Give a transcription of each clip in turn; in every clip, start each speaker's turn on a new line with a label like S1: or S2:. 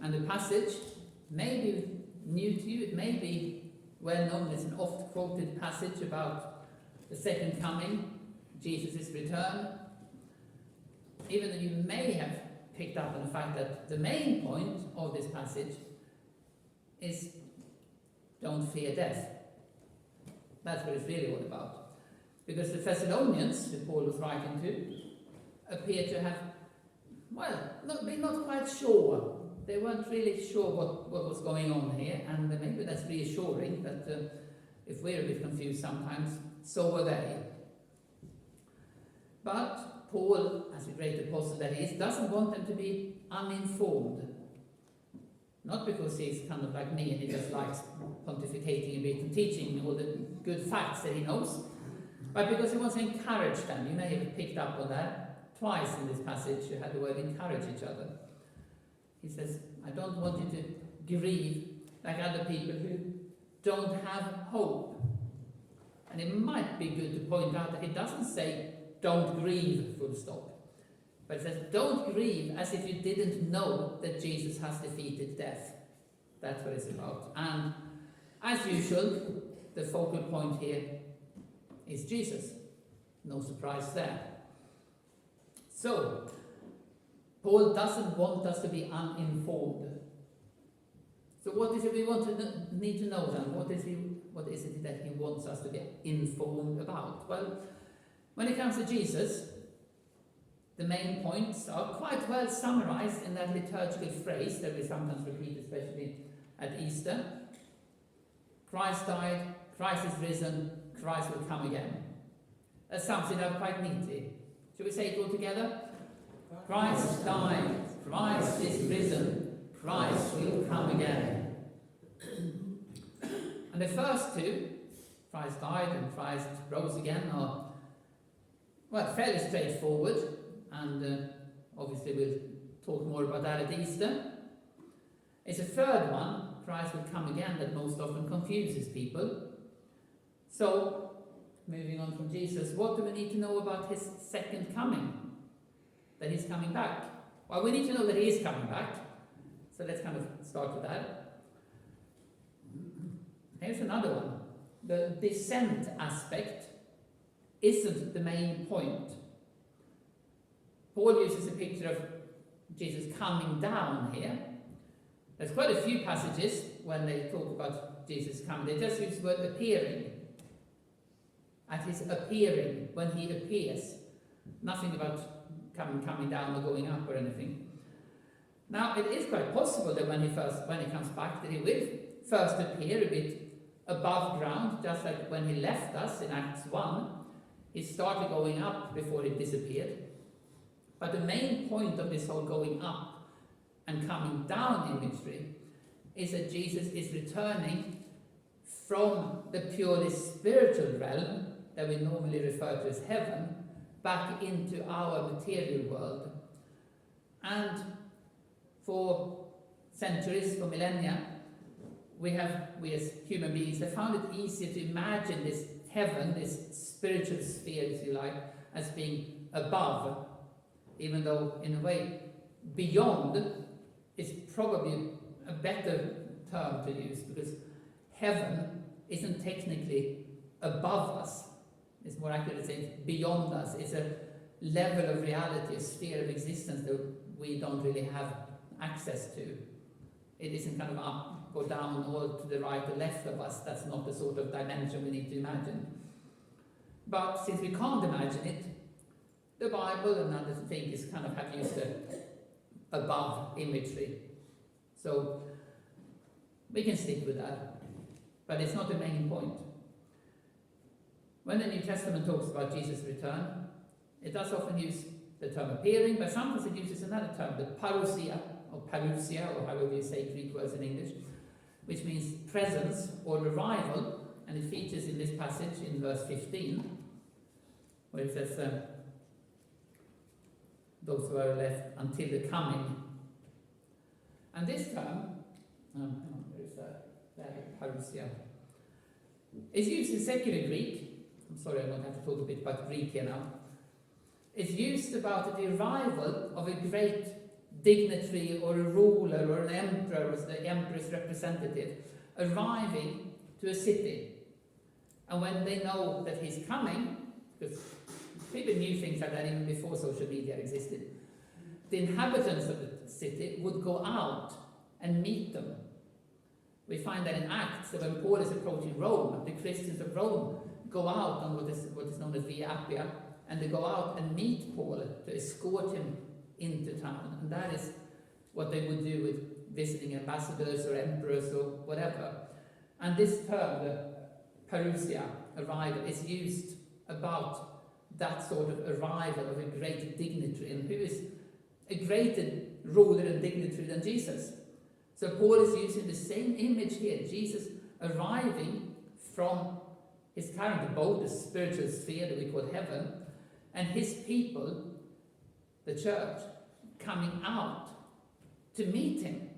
S1: And the passage may be new to you, it may be well known. It's an oft quoted passage about the second coming, Jesus' return. Even though you may have picked up on the fact that the main point of this passage is don't fear death. That's what it's really all about. Because the Thessalonians, who Paul was writing to, appear to have, well, been not quite sure. They weren't really sure what was going on here, and maybe that's reassuring that if we're a bit confused sometimes, so were they. But Paul, as a great apostle that he is, doesn't want them to be uninformed. Not because he's kind of like me and he just likes pontificating a bit and teaching all the good facts that he knows, but because he wants to encourage them. You may have picked up on that. Twice in this passage you had the word encourage each other. He says, I don't want you to grieve like other people who don't have hope. And it might be good to point out that it doesn't say don't grieve, full stop. But it says don't grieve as if you didn't know that Jesus has defeated death. That's what it's about. And as usual, the focal point here is Jesus. No surprise there. So, Paul doesn't want us to be uninformed. So what is it we need to know then? What is it that he wants us to be informed about? Well, when it comes to Jesus, the main points are quite well summarized in that liturgical phrase that we sometimes repeat, especially at Easter. Christ died, Christ is risen, Christ will come again. That sums it up quite neatly. Shall we say it all together? Christ died, Christ is risen, Christ will come again. And the first two, Christ died and Christ rose again, are, well, fairly straightforward, and obviously we'll talk more about that at Easter. It's a third one, Christ will come again, that most often confuses people. So, moving on from Jesus, what do we need to know about his second coming? That he's coming back. Well, we need to know that he is coming back. So let's kind of start with that. Here's another one. The descent aspect isn't the main point. Paul uses a picture of Jesus coming down here. There's quite a few passages when they talk about Jesus coming. They just use the word appearing. At his appearing, when he appears. Nothing about coming down or going up or anything. Now, it is quite possible that when he comes back, that he will first appear a bit above ground, just like when he left us in Acts 1. He started going up before he disappeared. But the main point of this whole going up and coming down imagery is that Jesus is returning from the purely spiritual realm that we normally refer to as heaven, back into our material world. And for centuries, for millennia, we as human beings have found it easier to imagine this heaven, this spiritual sphere, if you like, as being above, even though in a way beyond is probably a better term to use, because heaven isn't technically above us. It's more accurate to say beyond us. It's a level of reality, a sphere of existence that we don't really have access to. It isn't kind of up or down or to the right or left of us. That's not the sort of dimension we need to imagine. But since we can't imagine it, the Bible and other things kind of have used the above imagery. So we can stick with that. But it's not the main point. When the New Testament talks about Jesus' return, it does often use the term appearing, but sometimes it uses another term, the parousia, or however you say Greek words in English, which means presence or arrival, and it features in this passage in verse 15, where it says, those who are left until the coming. And this term, where is that? Parousia, is used in secular Greek. I'm sorry, I'm going to have to talk a bit about Greek here now. It's used about the arrival of a great dignitary or a ruler or an emperor or the emperor's representative arriving to a city. And when they know that he's coming, because people knew things like that even before social media existed, the inhabitants of the city would go out and meet them. We find that in Acts, that when Paul is approaching Rome, the Christians of Rome go out on what is known as Via Appia, and they go out and meet Paul to escort him into town. And that is what they would do with visiting ambassadors or emperors or whatever. And this term, the parousia, arrival, is used about that sort of arrival of a great dignitary, and who is a greater ruler and dignitary than Jesus. So Paul is using the same image here, Jesus arriving from his current abode, the spiritual sphere that we call heaven, and his people, the church, coming out to meet him.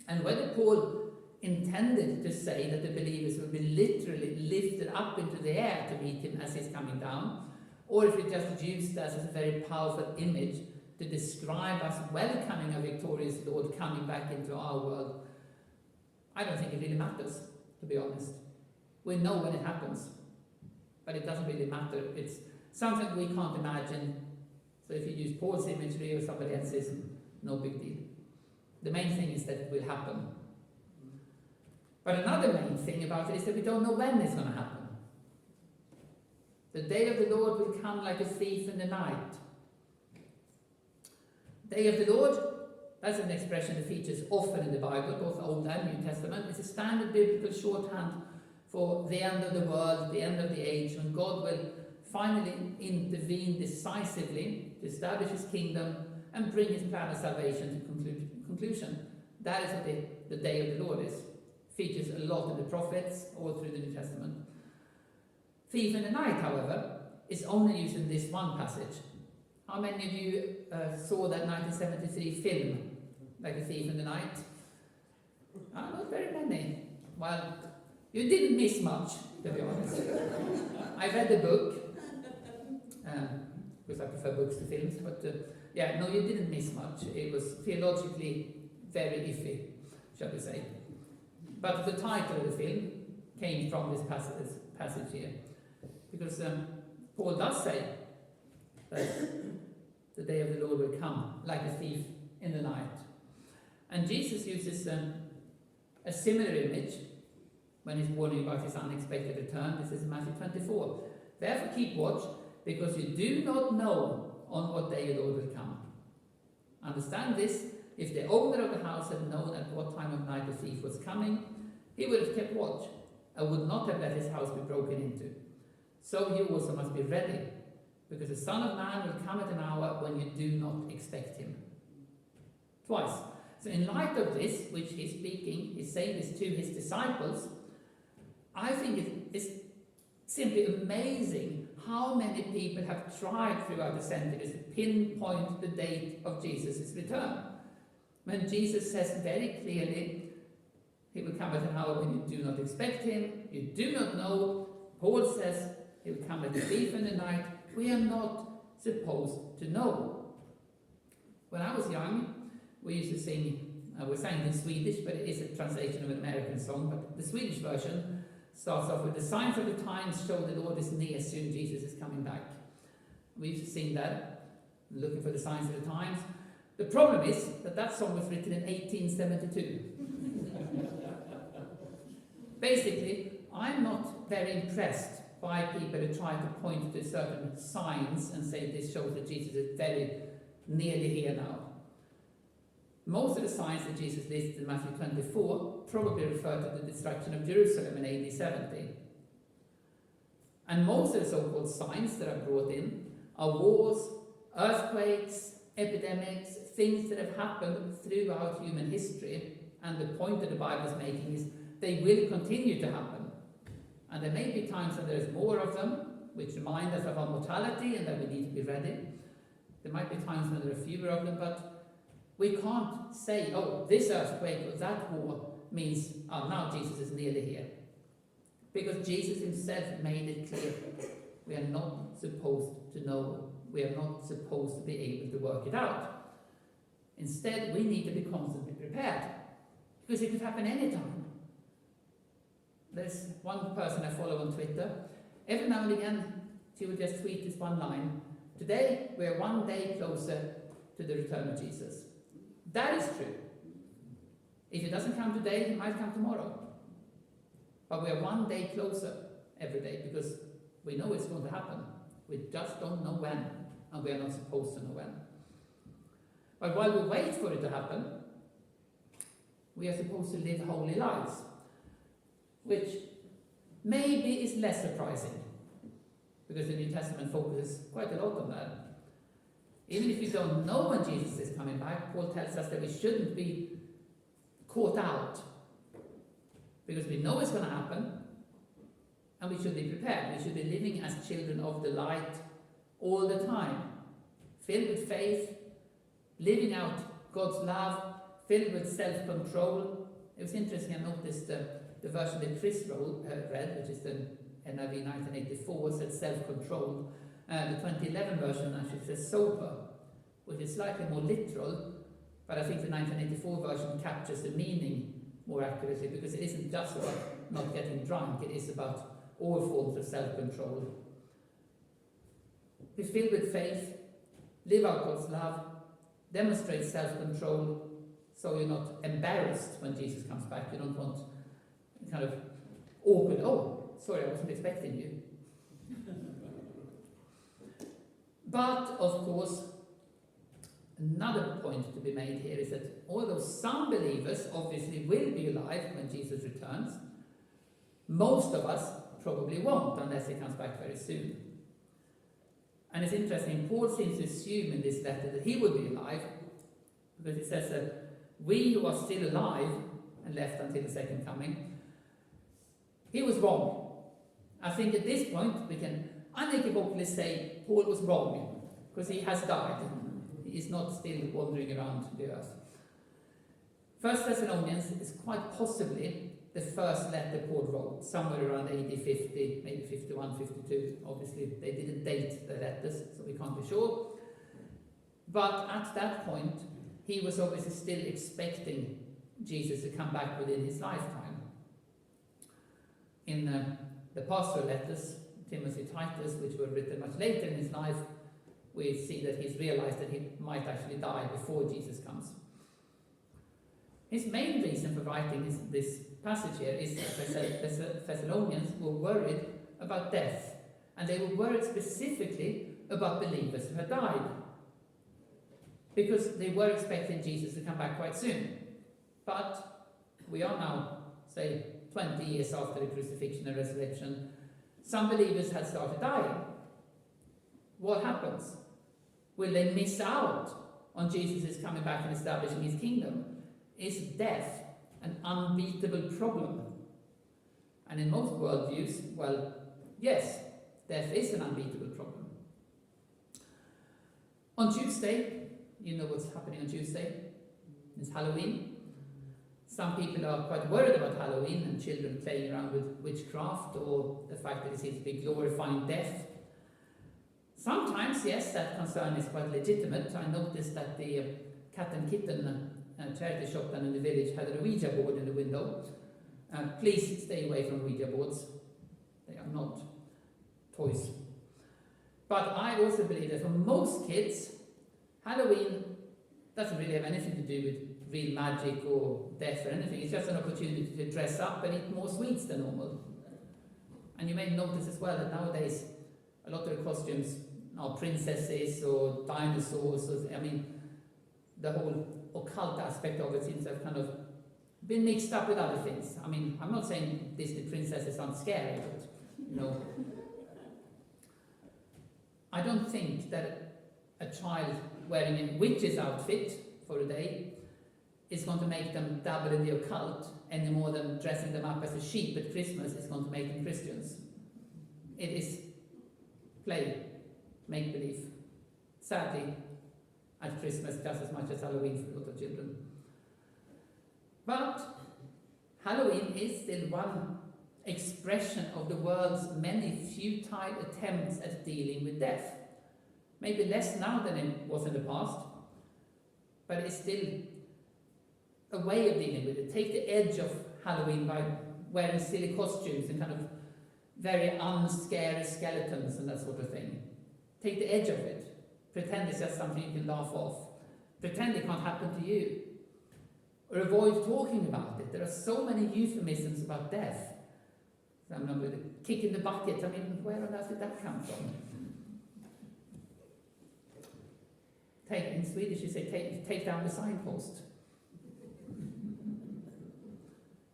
S1: And whether Paul intended to say that the believers would be literally lifted up into the air to meet him as he's coming down, or if he just used that as a very powerful image to describe us welcoming a victorious Lord coming back into our world, I don't think it really matters, to be honest. We know when it happens, but it doesn't really matter. It's something we can't imagine. So if you use Paul's imagery or somebody else's, no big deal. The main thing is that it will happen. But another main thing about it is that we don't know when it's going to happen. The day of the Lord will come like a thief in the night. Day of the Lord, that's an expression that features often in the Bible, both Old and New Testament. It's a standard biblical shorthand for the end of the world, the end of the age, when God will finally intervene decisively to establish his kingdom and bring his plan of salvation to conclusion. That is what the day of the Lord is. Features a lot in the prophets, all through the New Testament. Thief in the night, however, is only used in this one passage. How many of you saw that 1973 film, Like a Thief in the Night? Not very many. Well, you didn't miss much, to be honest. I read the book, because I prefer books to films, but no, you didn't miss much. It was theologically very iffy, shall we say. But the title of the film came from this passage here, because Paul does say that the day of the Lord will come like a thief in the night. And Jesus uses a similar image when he's warning about his unexpected return. This is in Matthew 24. Therefore keep watch, because you do not know on what day the Lord will come. Understand this: if the owner of the house had known at what time of night the thief was coming, he would have kept watch and would not have let his house be broken into. So you also must be ready, because the Son of Man will come at an hour when you do not expect him. Twice. So in light of this, which he's speaking, he's saying this to his disciples, I think it's simply amazing how many people have tried throughout the centuries to pinpoint the date of Jesus' return. When Jesus says very clearly, he will come at an hour when you do not expect him, you do not know. Paul says he will come like a thief in the night. We are not supposed to know. When I was young, we used to sing, we sang in Swedish, but it is a translation of an American song, but the Swedish version starts off with, the signs of the times show the Lord is near, soon Jesus is coming back. We used to sing that, looking for the signs of the times. The problem is that song was written in 1872. Basically, I'm not very impressed by people who try to point to certain signs and say this shows that Jesus is very nearly here now. Most of the signs that Jesus lists in Matthew 24 probably refer to the destruction of Jerusalem in AD 70. And most of the so-called signs that are brought in are wars, earthquakes, epidemics, things that have happened throughout human history. And the point that the Bible is making is they will continue to happen. And there may be times when there's more of them, which remind us of our mortality and that we need to be ready. There might be times when there are fewer of them, but we can't say, oh, this earthquake or that war means, oh, now Jesus is nearly here. Because Jesus himself made it clear. We are not supposed to know. We are not supposed to be able to work it out. Instead, we need to be constantly prepared, because it could happen anytime. There's one person I follow on Twitter. Every now and again, she will just tweet this one line: "Today, we're one day closer to the return of Jesus." That is true. If it doesn't come today, it might come tomorrow. But we are one day closer every day, because we know it's going to happen. We just don't know when, and we are not supposed to know when. But while we wait for it to happen, we are supposed to live holy lives, which maybe is less surprising, because the New Testament focuses quite a lot on that. Even if we don't know when Jesus is coming back, Paul tells us that we shouldn't be caught out, because we know it's going to happen, and we should be prepared. We should be living as children of the light all the time, filled with faith, living out God's love, filled with self-control. It was interesting, I noticed the version that Chris read, which is the NIV 1984, said self-control. The 2011 version actually says sober, which is slightly more literal, but I think the 1984 version captures the meaning more accurately, because it isn't just about not getting drunk, it is about all forms of self-control. Be filled with faith, live out God's love, demonstrate self-control, so you're not embarrassed when Jesus comes back. You don't want kind of awkward, "Oh, sorry, I wasn't expecting you." But, of course, another point to be made here is that although some believers obviously will be alive when Jesus returns, most of us probably won't, unless he comes back very soon. And it's interesting, Paul seems to assume in this letter that he will be alive, because it says that we who are still alive and left until the second coming, he was wrong. I think at this point we can unequivocally say Paul was wrong, because he has died. He is not still wandering around the earth. 1 Thessalonians is quite possibly the first letter Paul wrote, somewhere around AD 50, maybe 51, 52. Obviously, they didn't date the letters, so we can't be sure. But at that point, he was obviously still expecting Jesus to come back within his lifetime. In the pastoral letters, Timothy, Titus, which were written much later in his life, we see that he's realized that he might actually die before Jesus comes. His main reason for writing this passage here is that the Thessalonians were worried about death, and they were worried specifically about believers who had died, because they were expecting Jesus to come back quite soon. But we are now, say, 20 years after the crucifixion and resurrection. Some believers had started dying. What happens? Will they miss out on Jesus' coming back and establishing his kingdom? Is death an unbeatable problem? And in most worldviews, well, yes, death is an unbeatable problem. On Tuesday, you know what's happening on Tuesday? It's Halloween. Some people are quite worried about Halloween and children playing around with witchcraft, or the fact that it seems to be glorifying death. Sometimes, yes, that concern is quite legitimate. I noticed that the Cat and Kitten charity shop down in the village had a Ouija board in the window. Please stay away from Ouija boards. They are not toys. But I also believe that for most kids, Halloween doesn't really have anything to do with real magic or death or anything. It's just an opportunity to dress up and eat more sweets than normal. And you may notice as well that nowadays a lot of the costumes are princesses or dinosaurs. I mean, the whole occult aspect of it seems to have kind of been mixed up with other things. I mean, I'm not saying Disney princesses aren't scary, but, you know, I don't think that a child wearing a witch's outfit for a day is going to make them dabble in the occult any more than dressing them up as a sheep at Christmas is going to make them Christians. It is play, make-believe. Sadly, at Christmas just as much as Halloween for a lot of children. But Halloween is still one expression of the world's many futile attempts at dealing with death. Maybe less now than it was in the past, but it's still a way of dealing with it. Take the edge of Halloween by wearing silly costumes and kind of very unscary skeletons and that sort of thing. Take the edge of it. Pretend it's just something you can laugh off. Pretend it can't happen to you. Or avoid talking about it. There are so many euphemisms about death. I remember the kick in the bucket. I mean, where on earth did that come from? In Swedish you say take down the signpost.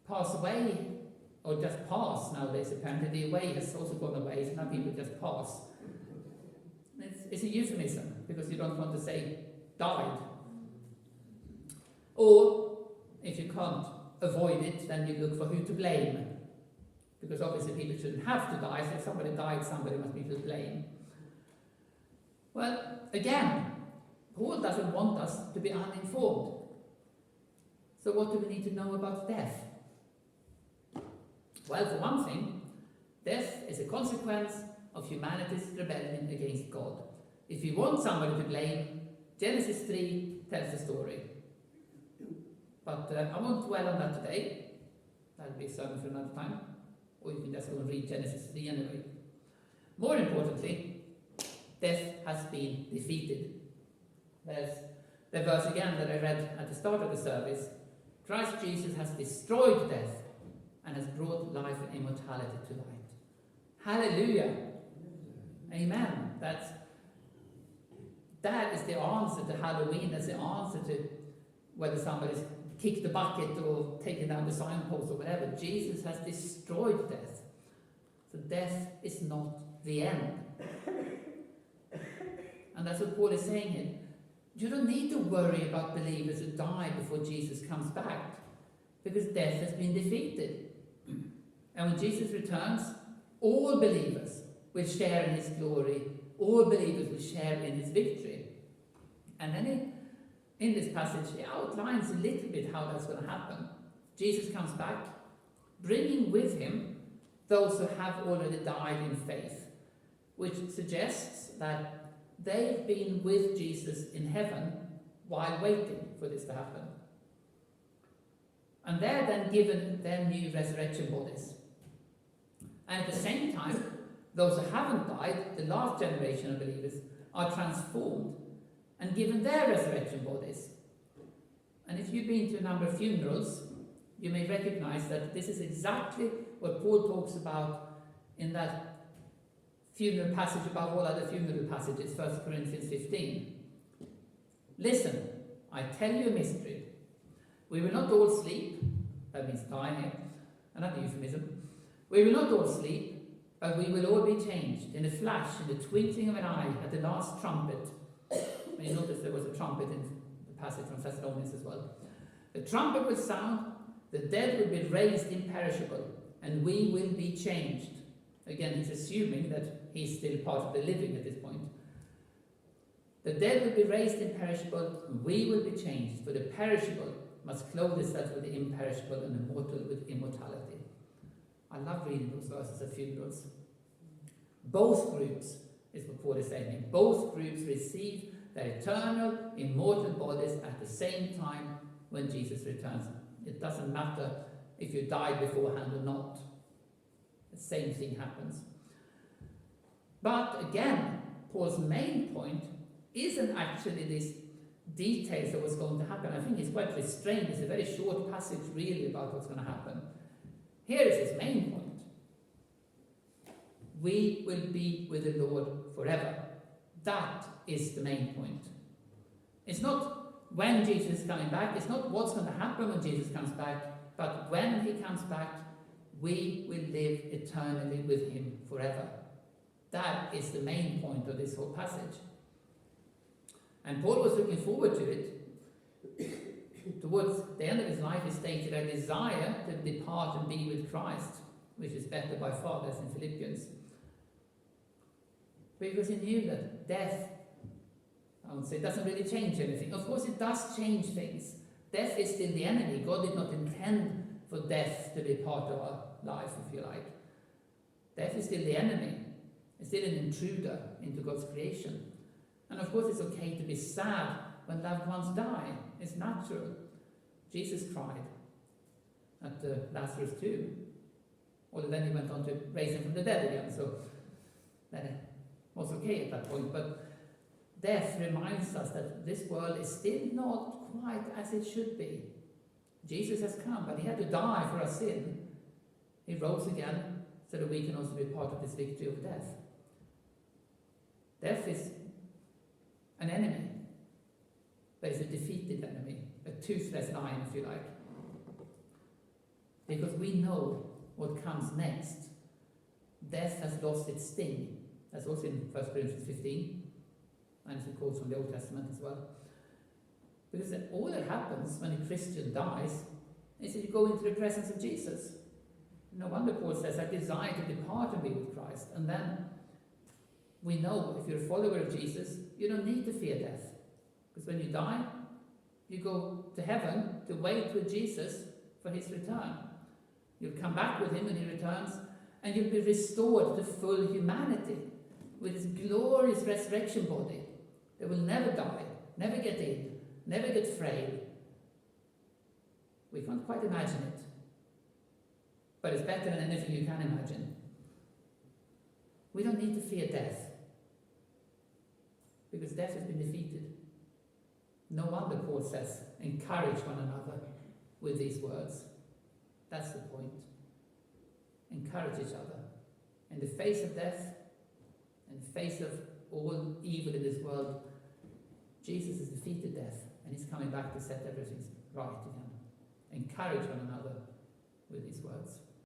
S1: Pass away, or just pass nowadays apparently. The away has also gone away, so now people just pass. It's a euphemism, because you don't want to say died. Or, if you can't avoid it, then you look for who to blame. Because obviously people shouldn't have to die, so if somebody died, somebody must be to blame. Well, again, Paul doesn't want us to be uninformed. So what do we need to know about death? Well, for one thing, death is a consequence of humanity's rebellion against God. If you want somebody to blame, Genesis 3 tells the story. But I won't dwell on that today. That'll be a sermon for another time. Or you can just go and read Genesis 3 anyway. More importantly, death has been defeated. There's the verse again that I read at the start of the service. Christ Jesus has destroyed death and has brought life and immortality to light. Hallelujah. Amen. That is the answer to Halloween. That's the answer to whether somebody's kicked the bucket or taken down the signpost or whatever. Jesus has destroyed death. So death is not the end. And that's what Paul is saying here. You don't need to worry about believers who die before Jesus comes back, because death has been defeated. And when Jesus returns, all believers will share in his glory. All believers will share in his victory. And then in this passage, he outlines a little bit how that's going to happen. Jesus comes back, bringing with him those who have already died in faith, which suggests that they've been with Jesus in heaven while waiting for this to happen. And they're then given their new resurrection bodies. And at the same time, those who haven't died, the last generation of believers, are transformed and given their resurrection bodies. And if you've been to a number of funerals, you may recognize that this is exactly what Paul talks about in that funeral passage above all other funeral passages, 1 Corinthians 15. Listen, I tell you a mystery. We will not all sleep, that means die here, another euphemism. We will not all sleep, but we will all be changed in a flash, in the twinkling of an eye, at the last trumpet. And you notice there was a trumpet in the passage from Thessalonians as well. The trumpet will sound, the dead will be raised imperishable, and we will be changed. Again, he's assuming that he's still part of the living at this point. The dead will be raised imperishable, and we will be changed, for the perishable must clothe itself with the imperishable, and the mortal with immortality. I love reading those verses at funerals. Both groups, is what Paul is saying, both groups receive their eternal, immortal bodies at the same time when Jesus returns. It doesn't matter if you died beforehand or not. The same thing happens. But again, Paul's main point isn't actually this details of what's going to happen. I think he's quite restrained. It's a very short passage really about what's going to happen. Here is his main point. We will be with the Lord forever. That is the main point. It's not when Jesus is coming back. It's not what's going to happen when Jesus comes back. But when he comes back, we will live eternally with him forever. That is the main point of this whole passage. And Paul was looking forward to it. Towards the end of his life, he stated, I desire to depart and be with Christ, which is better by far, that's in Philippians. Because he knew that death, I would say, doesn't really change anything. Of course, it does change things. Death is still the enemy. God did not intend for death to be part of our life, if you like. Death is still the enemy. It's still an intruder into God's creation. And of course, it's okay to be sad when loved ones die. It's natural. Jesus cried at Lazarus too. Although then he went on to raise him from the dead again, so then it was okay at that point. But death reminds us that this world is still not quite as it should be. Jesus has come, but he had to die for our sin. He rose again so that we can also be part of this victory of death. Death is an enemy, but it's a defeated enemy, a toothless lion, if you like. Because we know what comes next. Death has lost its sting. That's also in 1 Corinthians 15, and it's a quote from the Old Testament as well. Because all that happens when a Christian dies is that you go into the presence of Jesus. No wonder Paul says, I desire to depart and be with Christ. And then we know if you're a follower of Jesus, you don't need to fear death. Because when you die, you go to heaven to wait with Jesus for his return. You'll come back with him when he returns, and you'll be restored to full humanity with his glorious resurrection body that will never die, never get in, never get frail. We can't quite imagine it, but it's better than anything you can imagine. We don't need to fear death, because death has been defeated. No wonder Paul says, encourage one another with these words. That's the point. Encourage each other. In the face of death, in the face of all evil in this world, Jesus has defeated death, and he's coming back to set everything right again. Encourage one another with these words.